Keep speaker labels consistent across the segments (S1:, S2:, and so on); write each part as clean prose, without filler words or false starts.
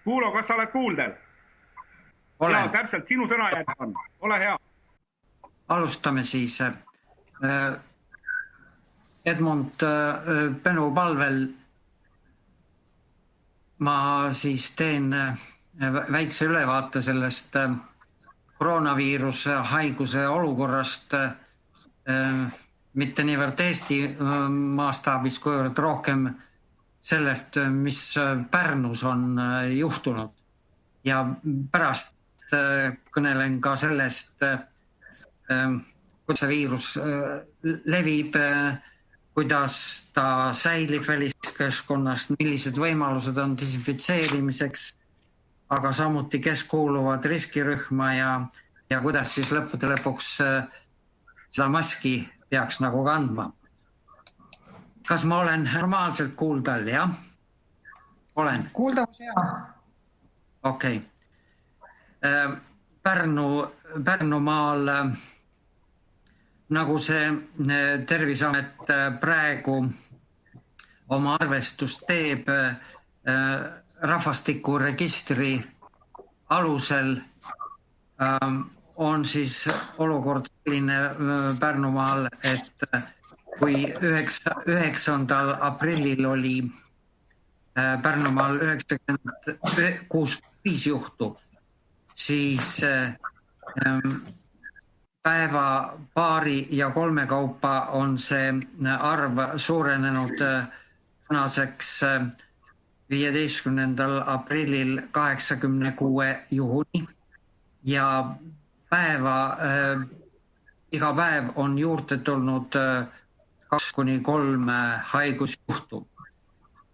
S1: Kuulo, kas sa oled kuuldel? Jaa, täpselt sinu sõnajärg on. Ole hea.
S2: Alustame siis. Edmund Benu palvel ma siis teen väikse ülevaate sellest koroonaviiruse haiguse olukorrast, mitte niivõrd Eesti mastaabis, kuivõrd rohkem sellest, mis Pärnus on juhtunud. Ja pärast kõnelen ka sellest, kuidas see viirus levib, kuidas ta säilib väliskeskkonnast, millised võimalused on desinfitseerimiseks, aga samuti kes kuuluvad riskirühma ja kuidas siis lõppude lõpuks seda maski peaks nagu kandma. Kas ma olen normaalselt kuuldal, jah? Olen.
S3: Kuuldavus hea.
S2: Okei. Pärnumaal, nagu see Terviseamet praegu oma arvestust teeb, rahvastikuregistri alusel on siis olukord selline Pärnumaal, et kui 9. aprillil oli Pärnumaal 96 juhtu, siis päeva, paari ja 3 kaupa on see arv suurenenud tänaseks 15. aprillil 86 juhuni ja iga päev on juurde tulnud 2-3 haigusjuhtu.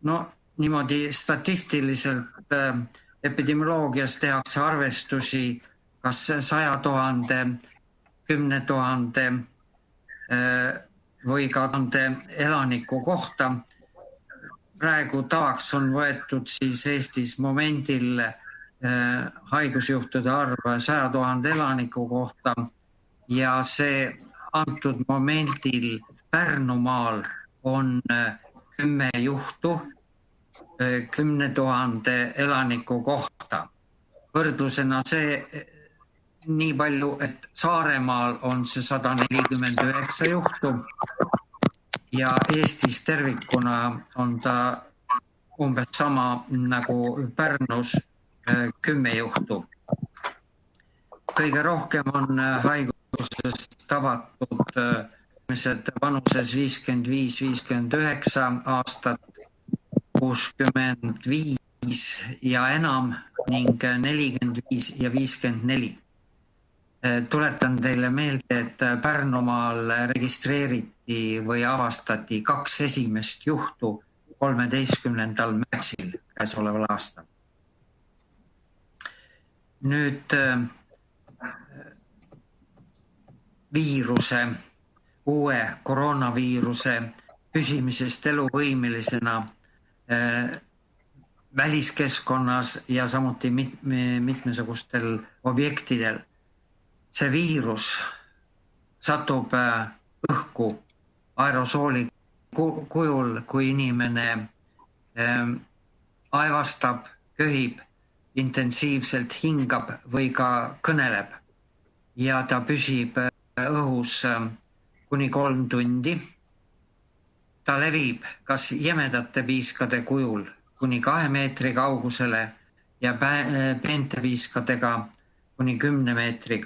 S2: No niimoodi statistiliselt epidemioloogias tehakse arvestusi kas 100 000, 10 000 või ka 1000 elaniku kohta. Praegu tavaks on võetud siis Eestis momendil haigusjuhtude arv 100 000 elaniku kohta ja see antud momendil Pärnumaal on 10 juhtu 10 000 elaniku kohta. Võrdlusena see nii palju, et Saaremaal on see 149 juhtu ja Eestis tervikuna on ta umbes sama nagu Pärnus 10 juhtu. Kõige rohkem on haigusest tabatud inimesed vanuses 55-59 aastat, 65 ja enam ning 45 ja 54. Tuletan teile meelde, et Pärnumaal registreeriti või avastati 2 esimest juhtu 13. märtsil käesoleval aastal. Nüüd uue koroonaviiruse püsimisest eluvõimelisena väliskeskkonnas ja samuti mitmesugustel objektidel. See viirus satub õhku aerosooli kujul, kui inimene aevastab, köhib, intensiivselt hingab või ka kõneleb ja ta püsib õhus kuni 3 tundi. Ta levib kas jämedate piiskade kujul kuni 2 meetri kaugusele ja peente piiskadega kuni 10 meetri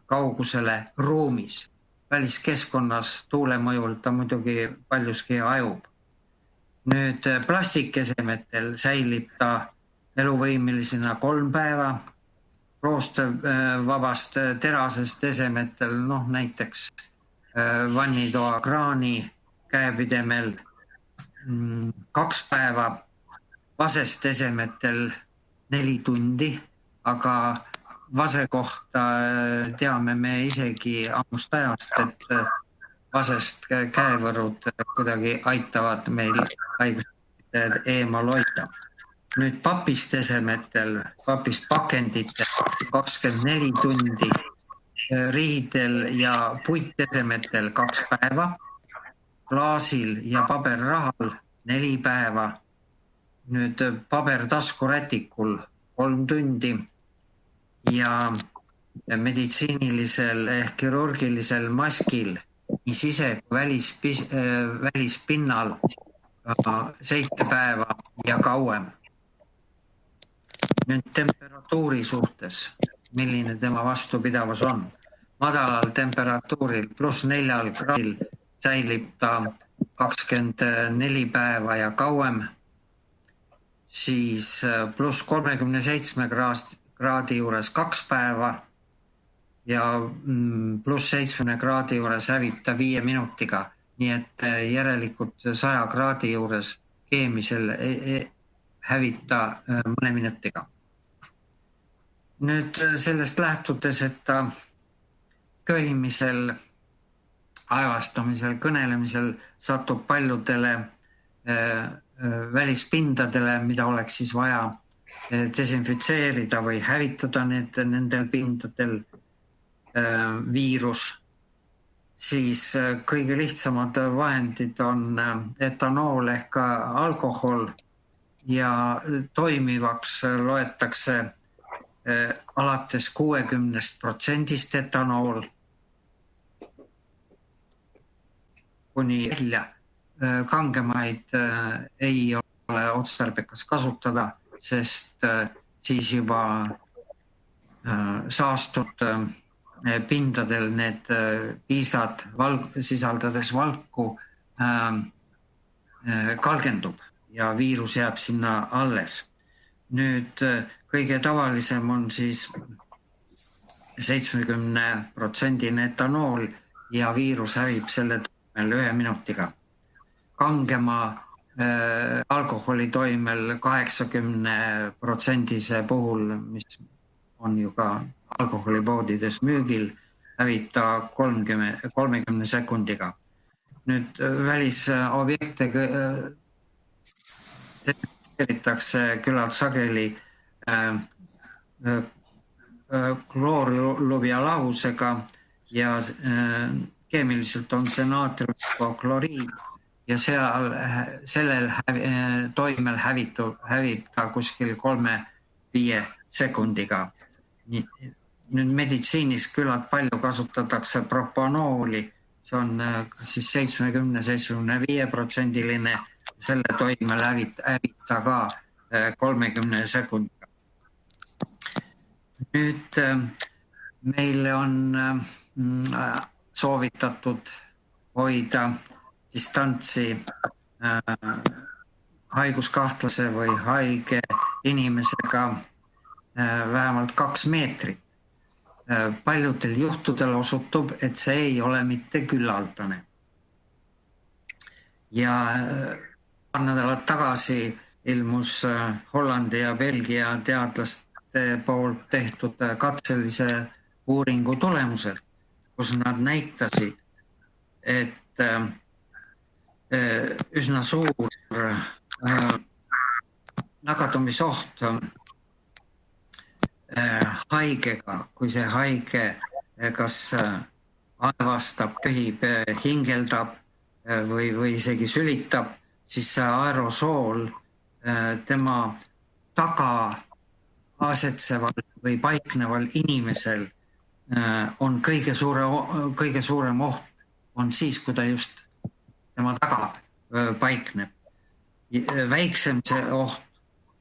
S2: kaugusele ruumis. Väliskeskkonnas tuule mõjul ta muidugi paljuski ajub. Nüüd plastikesemetel säilib ta eluvõimelisena 3 päeva, roostevabast terasest esemetel, näiteks vannitoa kraani käepidemel 2 päeva, vasest esemetel 4 tundi, aga vase kohta teame me isegi ammust ajast, et vasest käevõrud kuidagi aitavad meil haigused eemal hoida. Nüüd papist esemetel, papist pakenditel 24 tundi, riidel ja puitesemetel 2 päeva, klaasil ja paberrahal 4 päeva, nüüd pabertaskurätikul 3 tundi ja meditsiinilisel ehk kirurgilisel maskil nii sise- kui välispinnal 7 päeva ja kauem. Nüüd temperatuuri suhtes, milline tema vastupidavus on. Madalal temperatuuril +4 kraadil säilib ta 24 päeva ja kauem, siis +37 kraadi juures 2 päeva ja +70 kraadi juures hävib ta 5 minutiga. Nii et järelikult 100 kraadi juures keemisel hävib ta mõne minutiga. Nüüd sellest lähtudes, et ta köhimisel, aevastamisel, kõnelemisel satub paljudele välispindadele, mida oleks siis vaja desinfitseerida või hävitada nendel pindadel viirus, siis kõige lihtsamad vahendid on etanool ehk alkohol ja toimivaks loetakse alates 60% etanool kuni välja. Kangemaid ei ole otstarbekas kasutada, sest siis juba saastud pindadel need piisad sisaldades valku kalgendub ja viirus jääb sinna alles. Nüüd kõige tavalisem on siis 70% etanool ja viirus hävib selle toimel 1 minutiga. Kangema alkoholi toimel 80% puhul, mis on ju ka alkoholipoodides müügil, hävib ta 30 sekundiga. Nüüd välisobjekte desinfitseeritakse küllalt sageli kloorluvialahusega ja keemiliselt on see naatriumkloriid ja sellel toimel hävib ta kuskil 3-5 sekundiga. Nüüd meditsiinis küllalt palju kasutatakse propanooli, see on siis 70-75%, selle toimel hävib ta ka 30 sekundiga. Nüüd meile on soovitatud hoida distantsi haiguskahtlase või haige inimesega vähemalt 2 meetrit. Paljudel juhtudel osutub, et see ei ole mitte küllaldane. Ja paar nädalat tagasi ilmus Hollandi ja Belgia teadlaste poolt tehtud katselise uuringu tulemused, kus nad näitasid, et üsna suur nakatumisoht haigega, kui see haige kas aevastab, köhib, hingeldab või isegi sülitab, siis see aerosool tema taga asetseval või paikneval inimesel on kõige suurem oht on siis, kui ta just tema taga paikneb. Väiksem see oht,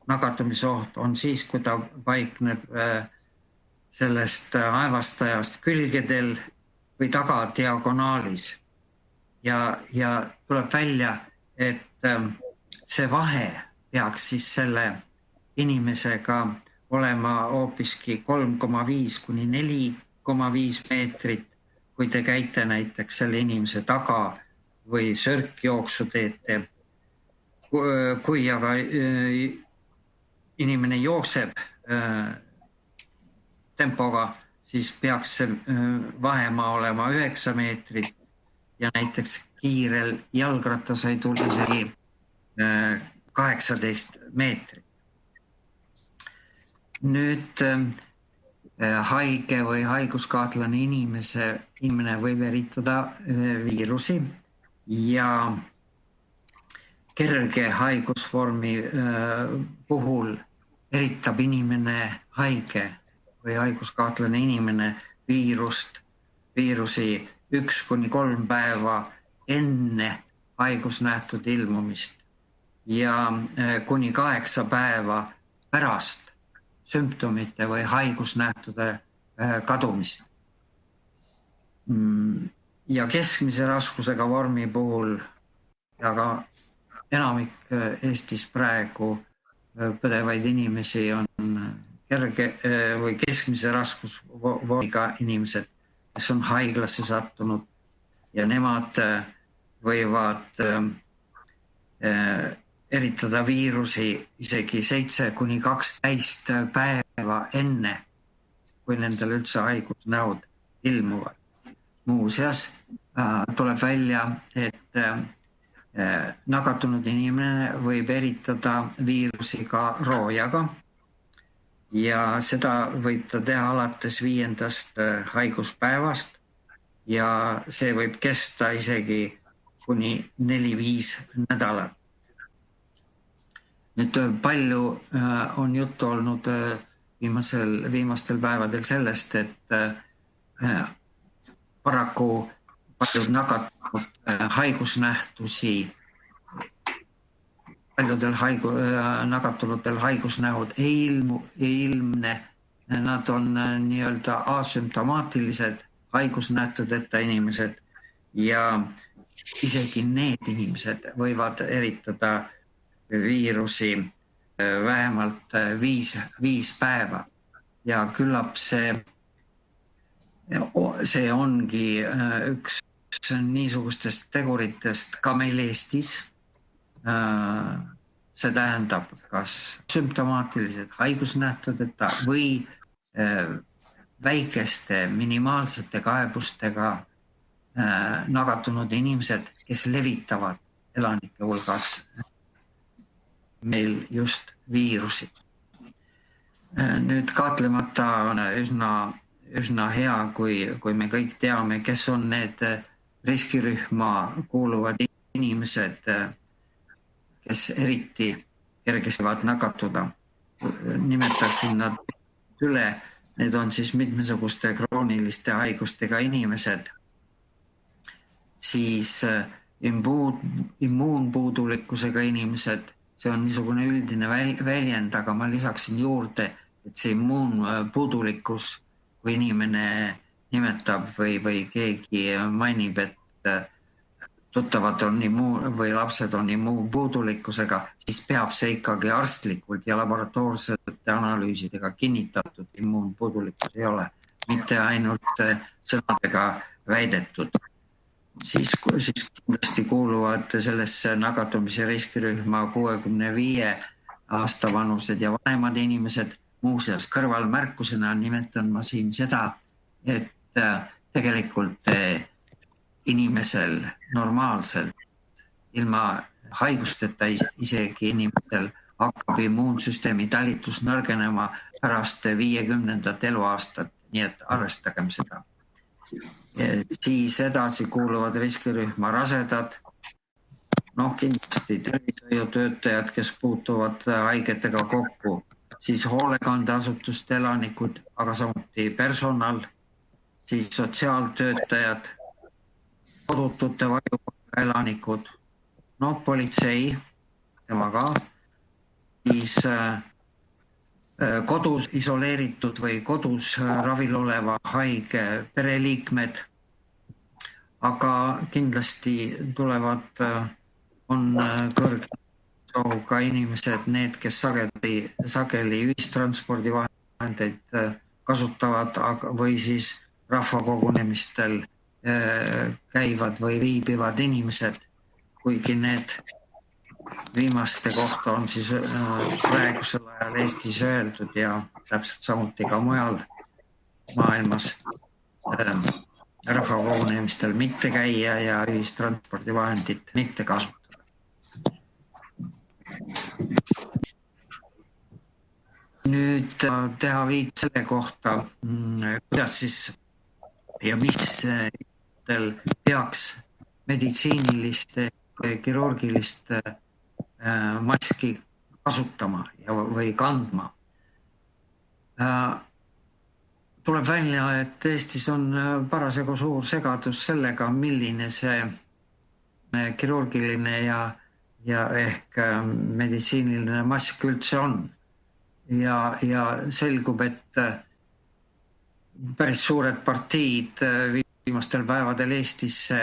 S2: nakatumisoht on siis, kui ta paikneb sellest aevastajast külgedel või taga diagonaalis. Ja tuleb välja, et see vahe peaks siis selle inimesega olema hoopiski 3,5 kuni 4,5 meetrit, kui te käite näiteks selle inimese taga või sörkjooksu teete. Kui aga inimene jookseb tempoga, siis peaks see vahemaa olema 9 meetrit ja näiteks kiirel jalgrattasõidul isegi 18 meetrit. Nüüd haige või haiguskahtlane inimene võib eritada viirusi ja kerge haigusvormi puhul eritab inimene haige või haiguskahtlane inimene viirusi 1-3 päeva enne haigusnähtude ilmumist ja kuni 8 päeva pärast sümptomite või haigusnähtude kadumist. Ja keskmise raskusega vormi puhul ja ka enamik Eestis praegu põdevaid inimesi on kerge või keskmise raskusvormiga inimesed, kes on haiglasse sattunud ja nemad võivad eritada viirusi isegi 7-12 päeva enne, kui nendel üldse haigusnähud ilmuvad. Muuseas tuleb välja, et nakatunud inimene võib eritada viirusi ka roojaga ja seda võib ta teha alates 5. haiguspäevast ja see võib kesta isegi kuni 4-5 nädalat. Nüüd palju on juttu olnud viimastel päevadel sellest, et paraku paljud paljudel nakatunutel haigusnähud ei ilmne, nad on nii-öelda asümptomaatilised haigusnähtudeta inimesed ja isegi need inimesed võivad eritada viirusi vähemalt 5 päeva ja küllap see ongi üks niisugustest teguritest ka meil Eestis. See tähendab kas sümptomaatilised haigusnähtudeta või väikeste minimaalsete kaebustega nakatunud inimesed, kes levitavad elanike hulgas meil just viirusi. Nüüd kahtlemata on üsna hea, kui me kõik teame, kes on need riskirühma kuuluvad inimesed, kes eriti kergesti võivad nakatuda. Nimetaksin nad üle, need on siis mitmesuguste krooniliste haigustega inimesed, siis immuunpuudulikkusega inimesed, see on niisugune üldine väljend, aga ma lisaksin juurde, et see immuunpuudulikkus, kui inimene nimetab või keegi mainib, et tuttavad on või lapsed on immuunpuudulikkusega, siis peab see ikkagi arstlikult ja laboratoorsete analüüsidega kinnitatud immuunpuudulikkus ei ole, mitte ainult sõnadega väidetud. Siis kindlasti kuuluvad sellesse nakatumise riskirühma 65 aasta vanused ja vanemad inimesed. Muuseas, kõrvalmärkusena nimetan ma siin seda, et tegelikult inimesel normaalselt, ilma haigusteta isegi inimesel hakkab immuunsüsteemi talitus nõrgenema pärast 50. eluaastat, nii et arvestagem seda. Siis edasi kuuluvad riskirühma rasedad, kindlasti tervishoiutöötajad, kes puutuvad haigetega kokku, siis hoolekandeasutuste elanikud, aga samuti personal, siis sotsiaaltöötajad, kodutute varjupaiga elanikud, politsei, tema ka, siis kodus isoleeritud või kodus ravil oleva haige pereliikmed, aga kindlasti on kõrge inimesed, need, kes sageli ühistranspordivahendeid kasutavad või siis rahvakogunemistel käivad või viibivad inimesed, kuigi need viimaste kohta on siis praegusel ajal Eestis öeldud ja täpselt samuti ka mujal maailmas rahvakogunemistel mitte käia ja ühistranspordivahendit mitte kasutada. Nüüd teha viit selle kohta, kuidas siis ja mis peaks meditsiinilist, kirurgilist maski kasutama või kandma. Tuleb välja, et Eestis on parasjagu suur segadus sellega, milline see kirurgiline ja ehk meditsiiniline mask üldse on. Ja selgub, et päris suured partiid viimastel päevadel Eestisse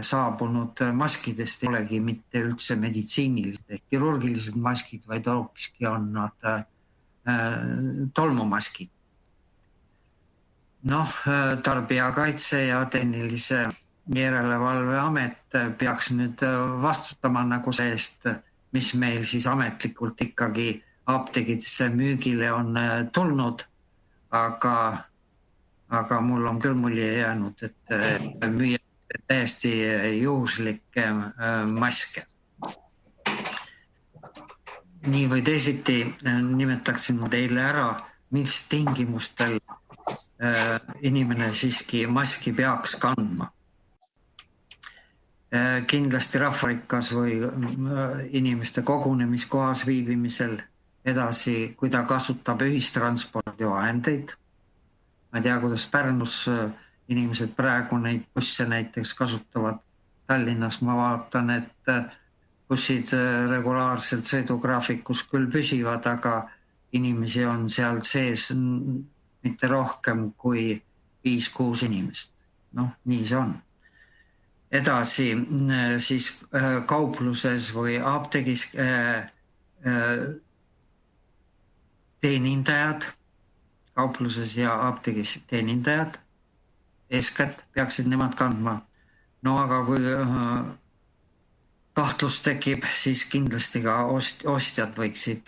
S2: saabunud maskidest ei olegi mitte üldse meditsiinilised ehk kirurgilised maskid, vaid hoopiski on nad tolmumaskid. Tarbijakaitse ja Tehnilise Järelevalve Amet peaks nüüd vastutama nagu see eest, mis meil siis ametlikult ikkagi apteegidesse müügile on tulnud, aga mul on küll mulje jäänud, et müüa täiesti juhuslikke maske. Nii või teisiti nimetaksin teile ära, mis tingimustel inimene siiski maski peaks kandma. Kindlasti rahvarikkas või inimeste kogunemiskohas viibimisel, edasi, kui ta kasutab ühistranspordivahendeid. Ma ei tea, kuidas Pärnus inimesed praegu neid busse näiteks kasutavad. Tallinnas ma vaatan, et bussid regulaarselt sõidugraafikus küll püsivad, aga inimesi on seal sees mitte rohkem kui 5-6 inimest. Nii see on. Edasi siis kaupluses või apteegis teenindajad, kaupluses ja apteegis teenindajad, eeskätt peaksid nemad kandma. Aga kui kahtlus tekib, siis kindlasti ka ostjad võiksid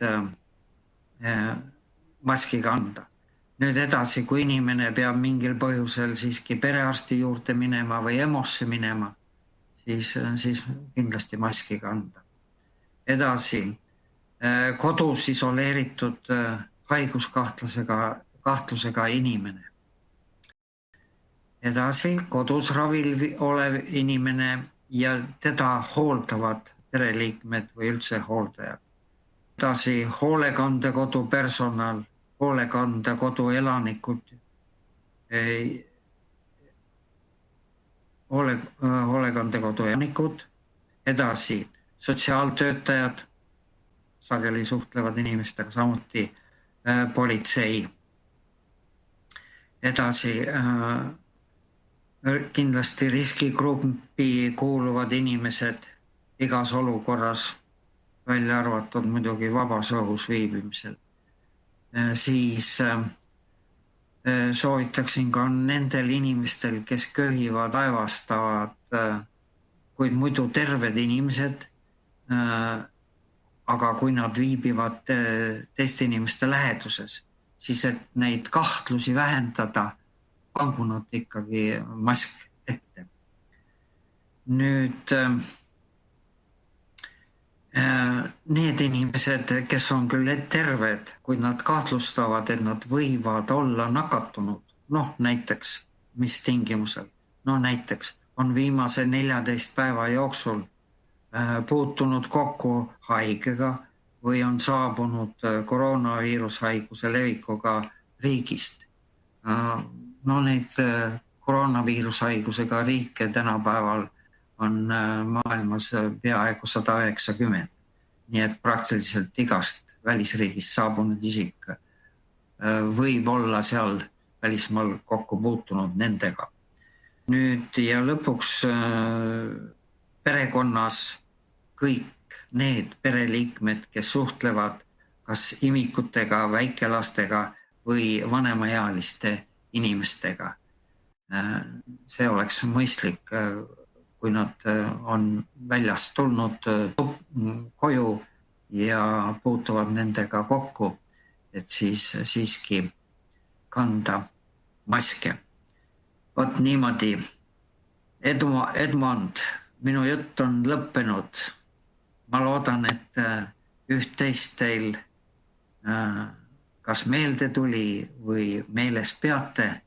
S2: maski kanda. Nüüd edasi, kui inimene peab mingil põhjusel siiski perearsti juurde minema või EMO-sse minema, siis kindlasti maski kanda. Edasi, kodus isoleeritud haiguskahtlusega inimene. Edasi, kodus ravil olev inimene ja teda hooldavad pereliikmed või üldse hooldajad. Edasi, hoolekandekodu personal, hoolekandekodu elanikud, hoolekandekodu elanikud, edasi sotsiaaltöötajad, sageli suhtlevad inimestega, samuti politsei. Edasi kindlasti riskigruppi kuuluvad inimesed igas olukorras, välja arvatud muidugi vabas õhus viibimisel. Siis soovitaksin ka nendel inimestel, kes köhivad, aevastavad, kuid muidu terved inimesed, aga kui nad viibivad teiste inimeste läheduses, siis et neid kahtlusi vähendada, pangu nad ikkagi mask ette. Nüüd need inimesed, kes on küll terved, kui nad kahtlustavad, et nad võivad olla nakatunud, näiteks, mis tingimusel, näiteks on viimase 14 päeva jooksul puutunud kokku haigega või on saabunud koroonaviirushaiguse levikuga riigist. Neid koroonaviirushaigusega riike tänapäeval on maailmas peaaegu 190. Nii et praktiliselt igast välisriigist saabunud isik võib olla seal välismaal kokku puutunud nendega. Nüüd ja lõpuks perekonnas kõik need pereliikmed, kes suhtlevad kas imikutega, väikelastega või vanemaealiste inimestega. See oleks mõistlik, kui nad on väljast tulnud koju ja puutuvad nendega kokku, et siis siiski kanda maske. Vot niimoodi. Edmond, minu jutt on lõppenud. Ma loodan, et üht-teist teil kas meelde tuli või meeles peate.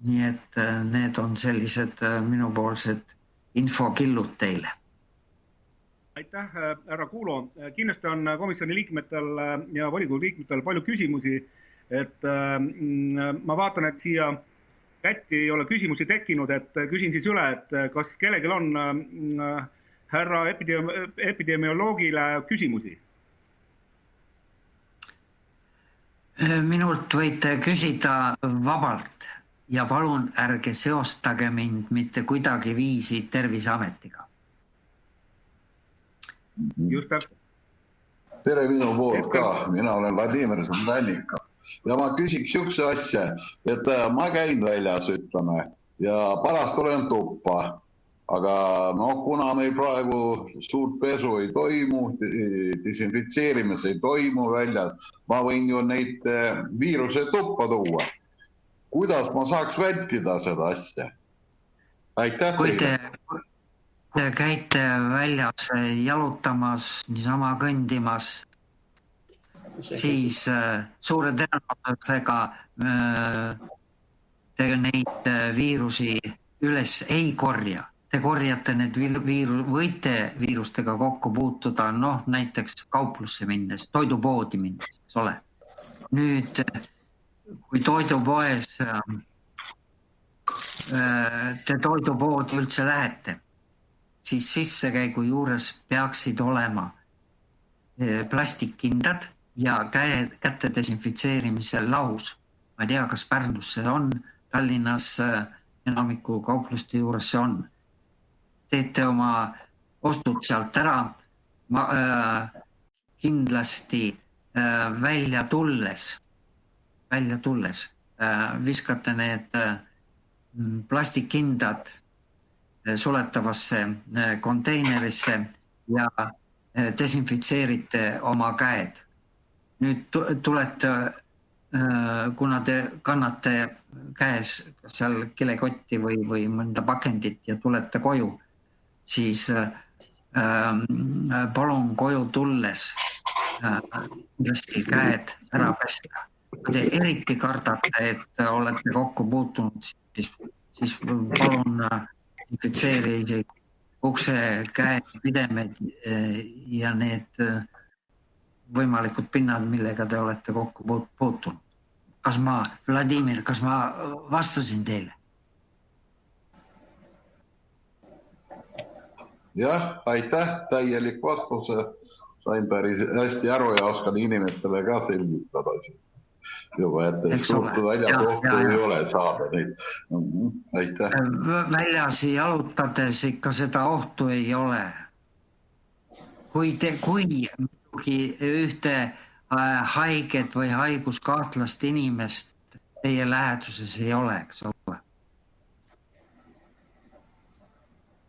S2: Nii et need on sellised minupoolsed infokillud teile.
S1: Aitäh, härra Kuulo. Kindlasti on komisjoni liikmetel ja volikogu liikmetel palju küsimusi. Ma vaatan, et siia kätti ei ole küsimusi tekkinud, et küsin siis üle, et kas kellelgi on härra epidemioloogile küsimusi?
S2: Minult võite küsida vabalt ja palun ärge seostage mind mitte kuidagi viisi Terviseametiga.
S1: Just täpselt.
S3: Tere minu poolt ka, mina olen Vladimir Zandanika. Ja ma küsiks üks asja, et ma käin väljas, ütleme, ja pärast olen tuppa. Aga kuna meil praegu suurt pesu ei toimu, desinfitseerimis ei toimu väljas, ma võin ju neid viiruse tuppa tuua. Kuidas ma saaks vältida seda asja? Aitäh teile.
S2: Kui te käite väljas jalutamas, niisama kõndimas, siis suure tõenäosusega te neid viirusi üles ei korja. Te korjate need võite viirustega kokku puutuda, näiteks kauplusse minnes, toidupoodi minnes, eks ole. Nüüd, kui toidupoes te toidupoodi üldse lähete, siis sissekäigu juures peaksid olema plastikkindad ja käte desinfitseerimise lahus. Ma ei tea, kas Pärnus see on, Tallinnas enamiku kaupluste juures see on. Teete oma ostud sealt ära, kindlasti välja tulles viskate need plastikkindad suletavasse konteinerisse ja desinfitseerite oma käed. Nüüd tulete, kuna te kannate käes seal kilekotti või mõnda pakendit ja tulete koju, siis palun koju tulles kindlasti käed ära pesta. Kui te eriti kardate, et olete kokku puutunud, siis palun desinfitseerige ukse, käed, pidemed ja need võimalikud pinnad, millega te olete kokku puutunud. Vladimir, kas ma vastasin teile?
S3: Jah, aitäh, täielik vastuse. Sain päris hästi aru ja oskan inimestele ka selgitada. Juba, et suurt väljas ohtu ei ole saada neid. Aitäh.
S2: Väljas jalutades ikka seda ohtu ei ole. Kui ühte haiget või haiguskahtlast inimest teie läheduses ei ole, eks ole.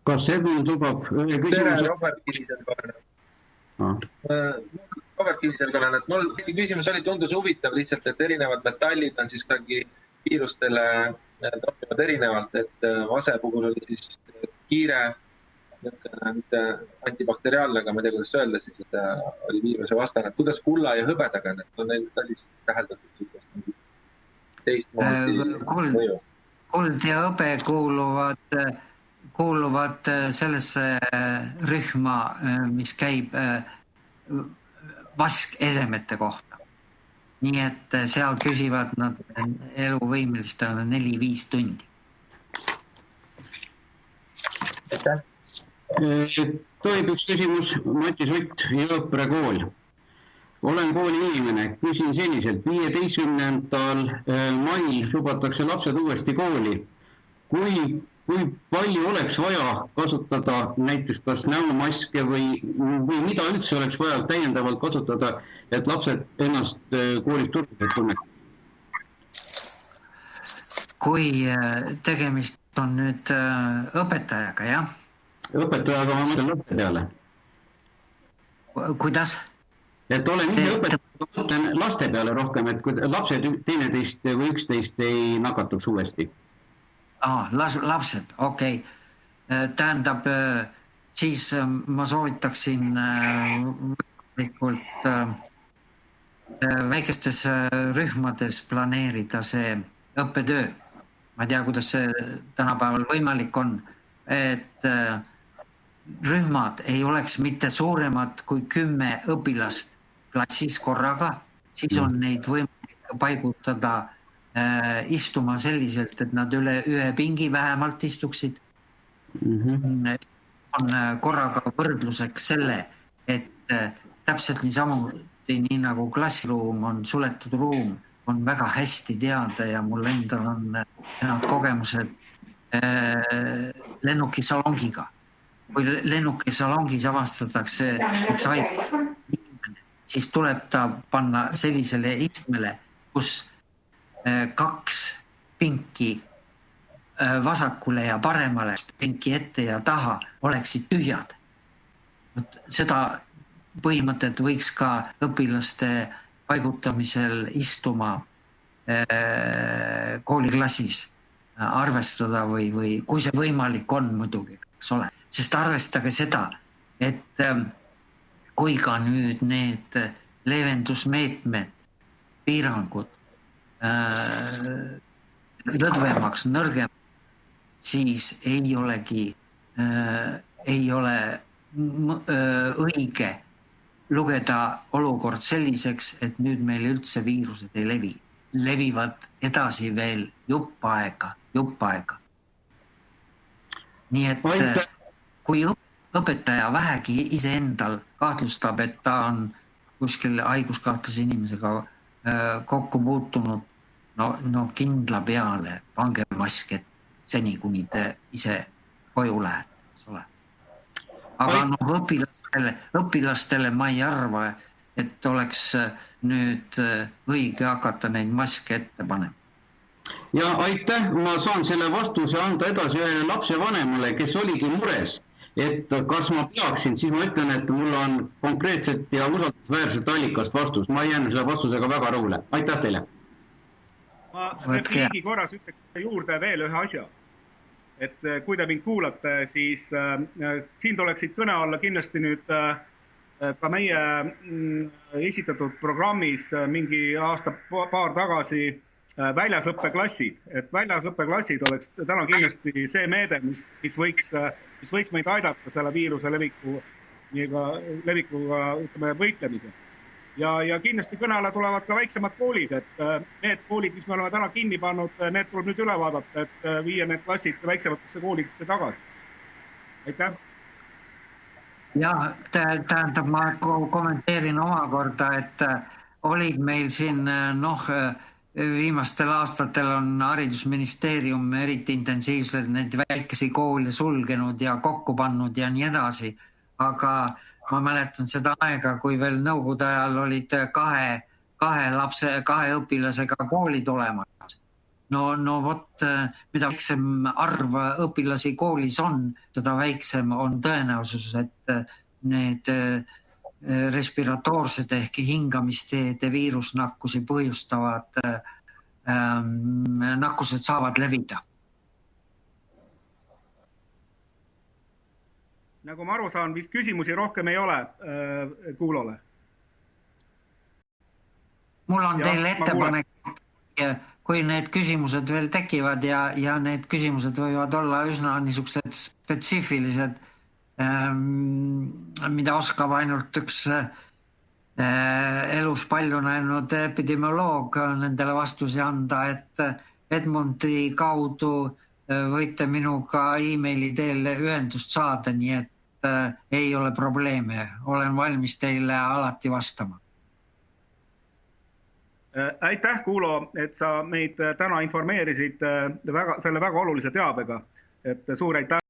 S4: Kas Edmund lubab ühe küsimuse?
S5: Robert Kiviselg, et mul küsimus oli, tundus huvitav lihtsalt, et erinevad metallid on siis kuidagi viirustele toimivad erinevalt, et vase puhul oli siis kiire, antibakteriaalne, aga ma ei tea, kuidas öelda siis, et oli viiruse vastane. Kuidas kulla ja hõbedaga, on neil ka siis täheldatud teistmoodi mõju?
S2: Kuld ja hõbe kuuluvad sellesse rühma, mis käib vaskesemete kohta. Nii et seal püsivad nad eluvõimelistele 4-5 tundi.
S5: Aitäh.
S4: Tohib üks küsimus, Mati Sutt, Jõõpre kool. Olen kooli inimene, küsin selliselt, 15. mail lubatakse lapsed uuesti kooli. Kui palju oleks vaja kasutada näiteks kas näomaske või mida üldse oleks vaja täiendavalt kasutada, et lapsed ennast koolis turvaliselt tunneks?
S2: Kui tegemist on nüüd õpetajaga, jah?
S4: Õpetajaga ma mõtlen laste peale.
S2: Kuidas?
S4: Et olen ise õpetaja, mõtlen laste peale rohkem, et kui lapsed teineteist või üksteist ei nakatuks uuesti.
S2: Lapsed, okei. Tähendab, siis ma soovitaksin väikestes rühmades planeerida see õppetöö. Ma ei tea, kuidas see tänapäeval võimalik on, et rühmad ei oleks mitte suuremad kui 10 õpilast klassis korraga, siis on neid võimalik paigutada istuma selliselt, et nad üle ühe pingi vähemalt istuksid. On korraga võrdluseks selle, et täpselt niisamuti, nii nagu klassiruum on suletud ruum, on väga hästi teada ja mul endal on need kogemused lennukisalongiga. Kui lennukisalongis avastatakse üks haige, siis tuleb ta panna sellisele istmele, kus 2 pinki vasakule ja paremale, pinki ette ja taha oleksid tühjad. Seda põhimõtet võiks ka õpilaste paigutamisel istuma kooliklassis arvestada või kui see võimalik on muidugi, eks ole. Sest arvestage seda, et kui ka nüüd need leevendusmeetmed, piirangud lõdvemaks, nõrgemaks, siis ei ole õige lugeda olukord selliseks, et nüüd meil üldse viirused ei levi. Levivad edasi veel jupp aega. Nii et kui õpetaja vähegi iseendal kahtlustab, et ta on kuskil haiguskahtlase inimesega kokku puutunud, no kindla peale pange mask ette seni, kuni te ise koju lähete, eks ole. Aga õpilastele ma ei arva, et oleks nüüd õige hakata neid maske ette panema.
S4: Ja aitäh, ma saan selle vastuse anda edasi ühele lapsevanemale, kes oligi mures, et kas ma peaksin, siis ma ütlen, et mul on konkreetselt ja usaldusväärselt allikast vastus. Ma jään selle vastusega väga rahule. Aitäh teile.
S1: Ma repliigi korras ütleks juurde veel ühe asja. Et kui te mind kuulate, siis siin tuleksid kõne alla kindlasti nüüd ka meie esitatud programmis mingi aasta-paar tagasi väljasõppeklassid. Et väljasõppeklassid oleks täna kindlasti see meede, mis võiks meid aidata selle viiruse levikuga võitlemisel. Ja kindlasti kõne alla tulevad ka väiksemad koolid, et need koolid, mis me oleme täna kinni pannud, need tuleb nüüd üle vaadata, et viia need klassid väiksematesse koolidesse tagasi. Aitäh!
S2: Ja, tähendab, ma kommenteerin omakorda, et olid meil siin, viimastel aastatel on haridusministeerium eriti intensiivselt neid väikesi koole sulgenud ja kokku pannud ja nii edasi, aga ma mäletan seda aega, kui veel nõukogude ajal olid kahe õpilasega koolid olemas. No vot, mida väiksem arv õpilasi koolis on, seda väiksem on tõenäosus, et need respiratoorsed ehk hingamisteede viirusnakkusi põhjustavad nakkused saavad levida.
S1: Nagu ma aru saan, vist küsimusi rohkem ei ole Kuulole.
S2: Mul on teile ettepanek, kui need küsimused veel tekivad ja need küsimused võivad olla üsna niisugused spetsiifilised, mida oskab ainult üks elus palju näinud epidemioloog nendele vastusi anda, et Edmondi kaudu võite minuga e-maili teel ühendust saada, nii et ei ole probleeme. Olen valmis teile alati vastama.
S1: Aitäh, Kuulo, et sa meid täna informeerisid selle väga olulise teabega. Et suur aitäh!